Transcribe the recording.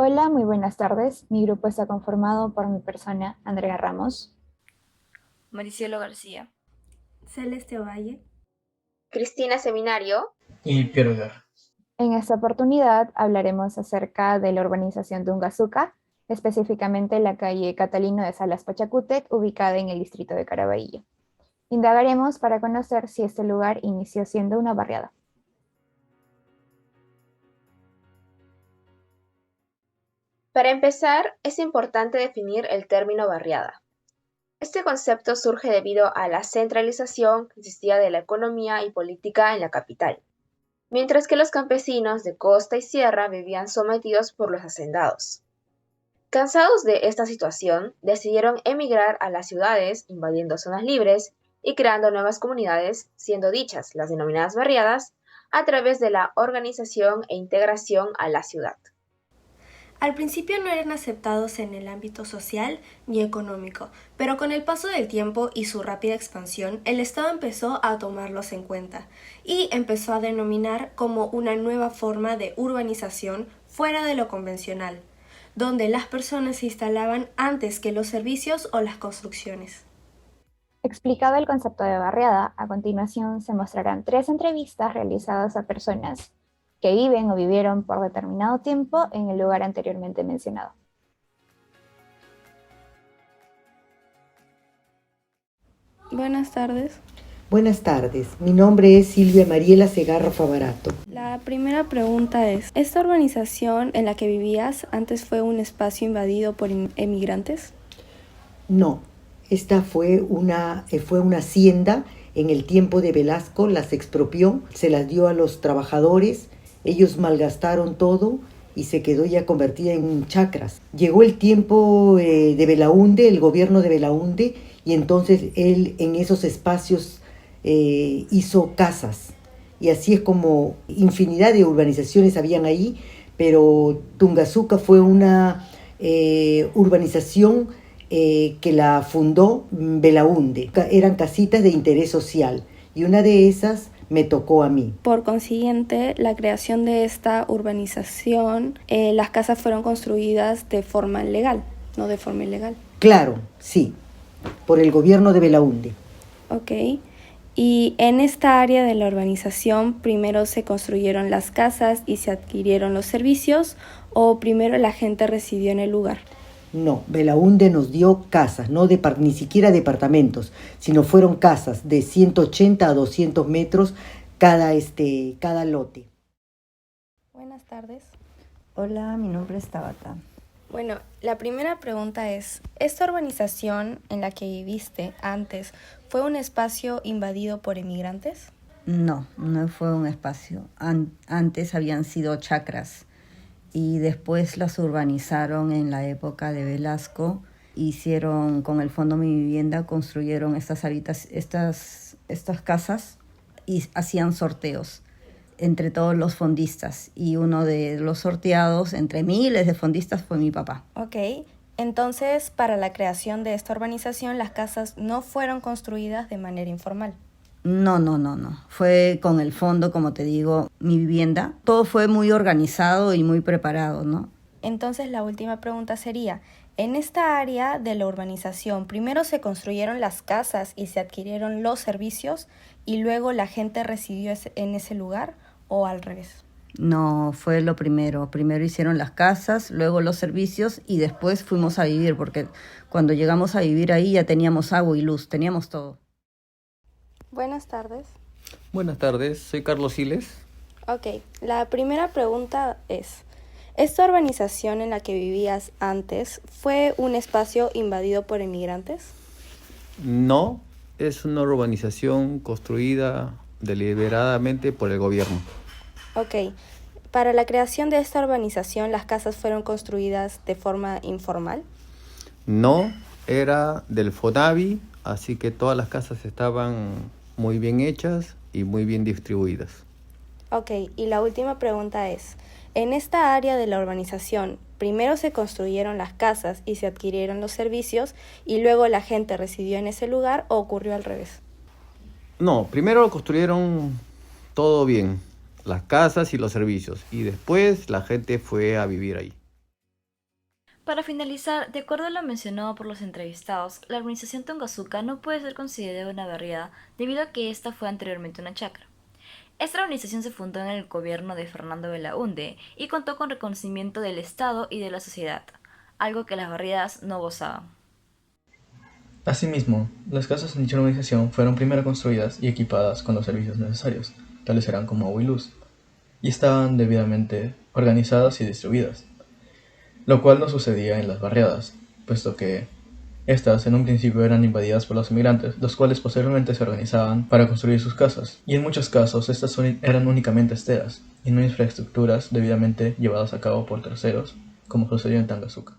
Hola, muy buenas tardes. Mi grupo está conformado por mi persona, Andrea Ramos. Maricielo García. Celeste Ovalle. Cristina Seminario. Y Piero Guerra. En esta oportunidad hablaremos acerca de la urbanización de Ungazuca, específicamente la calle Catalino de Salas Pachacútec, ubicada en el distrito de Caraballo. Indagaremos para conocer si este lugar inició siendo una barriada. Para empezar, es importante definir el término barriada. Este concepto surge debido a la centralización que existía de la economía y política en la capital, mientras que los campesinos de costa y sierra vivían sometidos por los hacendados. Cansados de esta situación, decidieron emigrar a las ciudades, invadiendo zonas libres y creando nuevas comunidades, siendo dichas las denominadas barriadas, a través de la organización e integración a la ciudad. Al principio no eran aceptados en el ámbito social ni económico, pero con el paso del tiempo y su rápida expansión, el Estado empezó a tomarlos en cuenta y empezó a denominar como una nueva forma de urbanización fuera de lo convencional, donde las personas se instalaban antes que los servicios o las construcciones. Explicado el concepto de barriada, a continuación se mostrarán 3 entrevistas realizadas a personas que viven o vivieron por determinado tiempo en el lugar anteriormente mencionado. Buenas tardes. Buenas tardes, mi nombre es Silvia Mariela Segarra Favarato. La primera pregunta es, ¿esta urbanización en la que vivías antes fue un espacio invadido por emigrantes? No, esta fue una hacienda en el tiempo de Velasco, las expropió, se las dio a los trabajadores, ellos malgastaron todo y se quedó ya convertida en chacras. Llegó el tiempo de Belaúnde, el gobierno de Belaúnde, y entonces él en esos espacios hizo casas. Y así es como infinidad de urbanizaciones habían ahí, pero Tungazuca fue una urbanización que la fundó Belaúnde. Eran casitas de interés social y una de esas me tocó a mí. Por consiguiente, la creación de esta urbanización, las casas fueron construidas de forma legal, no de forma ilegal. Claro, sí, por el gobierno de Belaúnde. Ok. Y en esta área de la urbanización, ¿primero se construyeron las casas y se adquirieron los servicios o primero la gente residió en el lugar? No, Belaúnde nos dio casas, no ni siquiera departamentos, sino fueron casas de 180 a 200 metros cada lote. Buenas tardes. Hola, mi nombre es Tabata. Bueno, la primera pregunta es, ¿esta urbanización en la que viviste antes fue un espacio invadido por emigrantes? No, no fue un espacio. Antes habían sido chacras y después las urbanizaron en la época de Velasco. Hicieron con el Fondo Mi Vivienda, construyeron estas casas y hacían sorteos entre todos los fondistas, y uno de los sorteados entre miles de fondistas fue mi papá. Ok, entonces para la creación de esta urbanización las casas no fueron construidas de manera informal. No. Fue con el fondo, como te digo, Mi Vivienda. Todo fue muy organizado y muy preparado, ¿no? Entonces la última pregunta sería, en esta área de la urbanización, primero se construyeron las casas y se adquirieron los servicios y luego la gente residió en ese lugar, ¿o al revés? No, fue lo primero. Primero hicieron las casas, luego los servicios y después fuimos a vivir, porque cuando llegamos a vivir ahí ya teníamos agua y luz, teníamos todo. Buenas tardes. Buenas tardes, soy Carlos Siles. Ok, la primera pregunta es, ¿esta urbanización en la que vivías antes fue un espacio invadido por emigrantes? No, es una urbanización construida deliberadamente por el gobierno. Ok, para la creación de esta urbanización, ¿las casas fueron construidas de forma informal? No, era del Fonavi, así que todas las casas estaban muy bien hechas y muy bien distribuidas. Ok, y la última pregunta es, en esta área de la urbanización, primero se construyeron las casas y se adquirieron los servicios y luego la gente residió en ese lugar, ¿o ocurrió al revés? No, primero construyeron todo bien, las casas y los servicios, y después la gente fue a vivir ahí. Para finalizar, de acuerdo a lo mencionado por los entrevistados, la urbanización Tongazuca no puede ser considerada una barriada debido a que esta fue anteriormente una chacra. Esta urbanización se fundó en el gobierno de Fernando Belaúnde y contó con reconocimiento del Estado y de la sociedad, algo que las barriadas no gozaban. Asimismo, las casas en dicha urbanización fueron primero construidas y equipadas con los servicios necesarios, tales eran como agua y luz, y estaban debidamente organizadas y distribuidas, lo cual no sucedía en las barriadas, puesto que estas en un principio eran invadidas por los inmigrantes, los cuales posteriormente se organizaban para construir sus casas, y en muchos casos estas eran únicamente esteras, y no infraestructuras debidamente llevadas a cabo por terceros, como sucedió en Tongazuca.